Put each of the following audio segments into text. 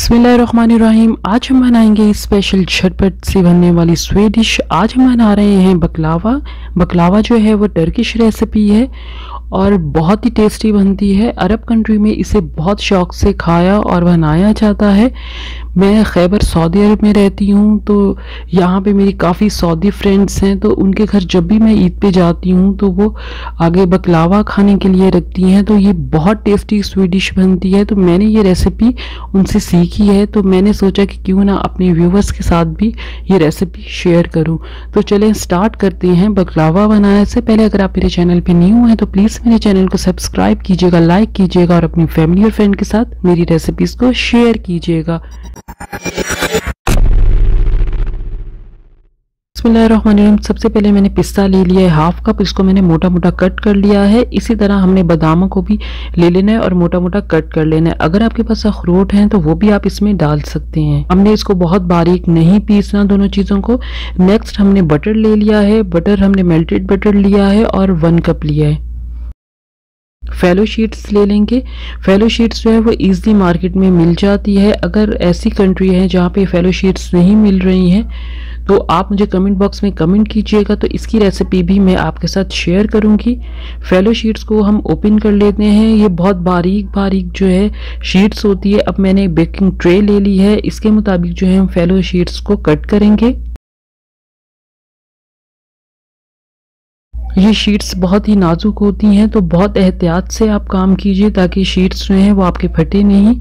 बिस्मिल्लाहिर्रहमानिर्रहीम। आज हम बनाएंगे स्पेशल झटपट से बनने वाली स्वीडिश। आज हम बना रहे हैं बकलावा। बकलावा जो है वो टर्किश रेसिपी है और बहुत ही टेस्टी बनती है। अरब कंट्री में इसे बहुत शौक से खाया और बनाया जाता है। मैं खैबर सऊदी अरब में रहती हूँ, तो यहाँ पे मेरी काफ़ी सऊदी फ्रेंड्स हैं, तो उनके घर जब भी मैं ईद पे जाती हूँ तो वो आगे बकलावा खाने के लिए रखती हैं। तो ये बहुत टेस्टी स्वीडिश बनती है। तो मैंने ये रेसिपी उनसे सीखी है, तो मैंने सोचा कि क्यों ना अपने व्यूवर्स के साथ भी ये रेसिपी शेयर करूँ। तो चलें स्टार्ट करते हैं। बकलावा बनाने से पहले अगर आप मेरे चैनल पे न्यू हैं तो प्लीज़ मेरे चैनल को सब्सक्राइब कीजिएगा, लाइक कीजिएगा और अपनी फैमिली और फ्रेंड के साथ मेरी रेसिपीज़ को शेयर कीजिएगा। बिस्मिल्लाहिर्रहमानिर्रहीम। सबसे पहले मैंने पिस्ता ले लिया है हाफ कप। इसको मैंने मोटा मोटा कट कर लिया है। इसी तरह हमने बादामों को भी ले लेना है और मोटा मोटा कट कर लेना है। अगर आपके पास अखरोट हैं तो वो भी आप इसमें डाल सकते हैं। हमने इसको बहुत बारीक नहीं पीसना दोनों चीज़ों को। नेक्स्ट हमने बटर ले लिया है। बटर हमने मेल्टेड बटर लिया है और 1 कप लिया है। फेलो शीट्स ले लेंगे। फेलो शीट्स जो है वो ईजिली मार्केट में मिल जाती है। अगर ऐसी कंट्री है जहाँ पे फेलो शीट्स नहीं मिल रही हैं तो आप मुझे कमेंट बॉक्स में कमेंट कीजिएगा, तो इसकी रेसिपी भी मैं आपके साथ शेयर करूंगी। फेलो शीट्स को हम ओपन कर लेते हैं। ये बहुत बारीक बारीक जो है शीट्स होती है। अब मैंने एक बेकिंग ट्रे ले ली है, इसके मुताबिक जो है हम फेलो शीट्स को कट करेंगे। ये शीट्स बहुत ही नाजुक होती हैं, तो बहुत एहतियात से आप काम कीजिए ताकि शीट्स जो हैं वो आपके फटे नहीं।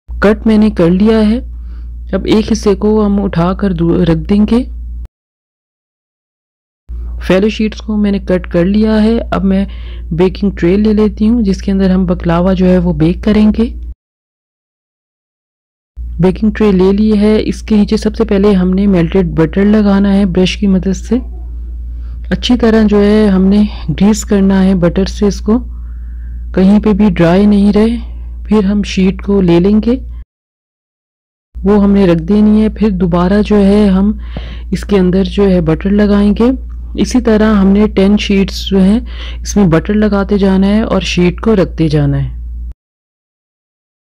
कट मैंने कर लिया है। अब एक हिस्से को हम उठाकर रख देंगे। फेलो शीट्स को मैंने कट कर लिया है। अब मैं बेकिंग ट्रे ले लेती हूँ जिसके अंदर हम बकलावा जो है वो बेक करेंगे। बेकिंग ट्रे ले ली है। इसके नीचे सबसे पहले हमने मेल्टेड बटर लगाना है ब्रश की मदद से। अच्छी तरह जो है हमने ग्रीस करना है बटर से, इसको कहीं पे भी ड्राई नहीं रहे। फिर हम शीट को ले लेंगे, वो हमने रख देनी है। फिर दोबारा जो है हम इसके अंदर जो है बटर लगाएंगे। इसी तरह हमने 10 शीट्स जो है इसमें बटर लगाते जाना है और शीट को रखते जाना है।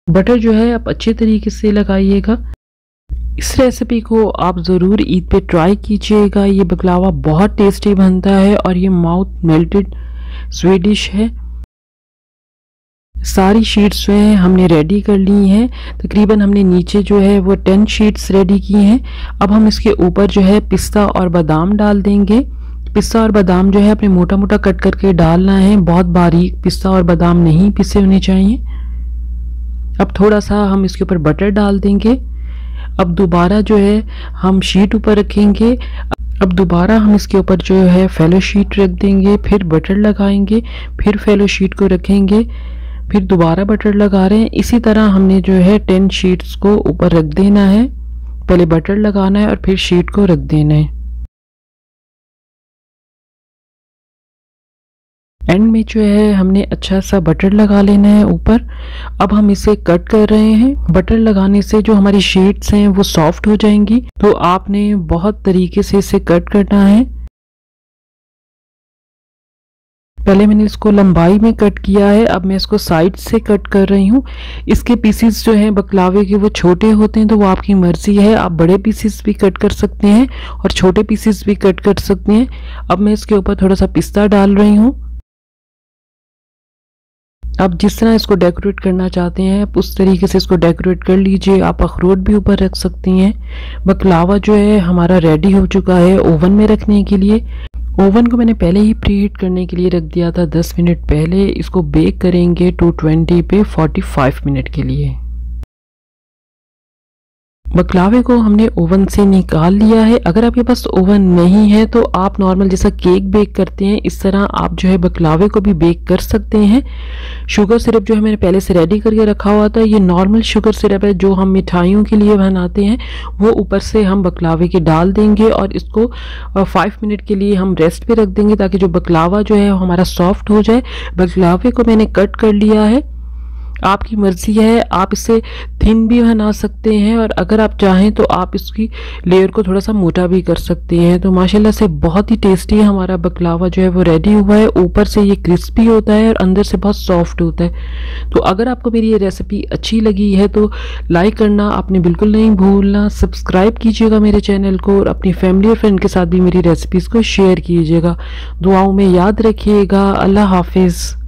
बटर जो है आप अच्छे तरीके से लगाइएगा। इस रेसिपी को आप ज़रूर ईद पे ट्राई कीजिएगा। ये बकलावा बहुत टेस्टी बनता है और ये माउथ मेल्टेड स्वीडिश है। सारी शीट्स जो है हमने रेडी कर ली हैं। तकरीबन हमने नीचे जो है वो 10 शीट्स रेडी की हैं। अब हम इसके ऊपर जो है पिस्ता और बादाम डाल देंगे। पिस्ता और बादाम जो है अपने मोटा मोटा कट करके डालना है। बहुत बारीक पिस्ता और बादाम नहीं पिसे होने चाहिए। अब थोड़ा सा हम इसके ऊपर बटर डाल देंगे। अब दोबारा जो है हम शीट ऊपर रखेंगे। अब दोबारा हम इसके ऊपर जो है फेलो शीट रख देंगे, फिर बटर लगाएंगे, फिर फेलो शीट को रखेंगे, फिर दोबारा बटर लगा रहे हैं। इसी तरह हमने जो है 10 शीट्स को ऊपर रख देना है। पहले बटर लगाना है और फिर शीट को रख देना है। एंड में जो है हमने अच्छा सा बटर लगा लेना है ऊपर। अब हम इसे कट कर रहे हैं। बटर लगाने से जो हमारी शीट्स हैं वो सॉफ्ट हो जाएंगी, तो आपने बहुत तरीके से इसे कट करना है। पहले मैंने इसको लंबाई में कट किया है, अब मैं इसको साइड से कट कर रही हूँ। इसके पीसेस जो हैं बकलावे के वो छोटे होते हैं, तो वो आपकी मर्जी है। आप बड़े पीसेस भी कट कर सकते हैं और छोटे पीसेस भी कट कर सकते हैं। अब मैं इसके ऊपर थोड़ा सा पिस्ता डाल रही हूँ। आप जिस तरह इसको डेकोरेट करना चाहते हैं आप उस तरीके से इसको डेकोरेट कर लीजिए। आप अखरोट भी ऊपर रख सकती हैं। बकलावा जो है हमारा रेडी हो चुका है ओवन में रखने के लिए। ओवन को मैंने पहले ही प्रीहीट करने के लिए रख दिया था 10 मिनट पहले। इसको बेक करेंगे 220 पे 45 मिनट के लिए। बकलावे को हमने ओवन से निकाल लिया है। अगर आपके पास ओवन नहीं है तो आप नॉर्मल जैसा केक बेक करते हैं इस तरह आप जो है बकलावे को भी बेक कर सकते हैं। शुगर सिरप जो है मैंने पहले से रेडी करके रखा हुआ था। ये नॉर्मल शुगर सिरप है जो हम मिठाइयों के लिए बनाते हैं। वो ऊपर से हम बकलावे के डाल देंगे और इसको 5 मिनट के लिए हम रेस्ट पे रख देंगे ताकि जो बकलावा जो है हमारा सॉफ्ट हो जाए। बकलावे को मैंने कट कर लिया है। आपकी मर्जी है, आप इसे थिन भी बना सकते हैं और अगर आप चाहें तो आप इसकी लेयर को थोड़ा सा मोटा भी कर सकते हैं। तो माशाल्लाह से बहुत ही टेस्टी हमारा बकलावा जो है वो रेडी हुआ है। ऊपर से ये क्रिस्पी होता है और अंदर से बहुत सॉफ्ट होता है। तो अगर आपको मेरी ये रेसिपी अच्छी लगी है तो लाइक करना आपने बिल्कुल नहीं भूलना, सब्सक्राइब कीजिएगा मेरे चैनल को और अपनी फैमिली और फ्रेंड के साथ भी मेरी रेसिपीज़ को शेयर कीजिएगा। दुआओं में याद रखिएगा। अल्लाह हाफिज़।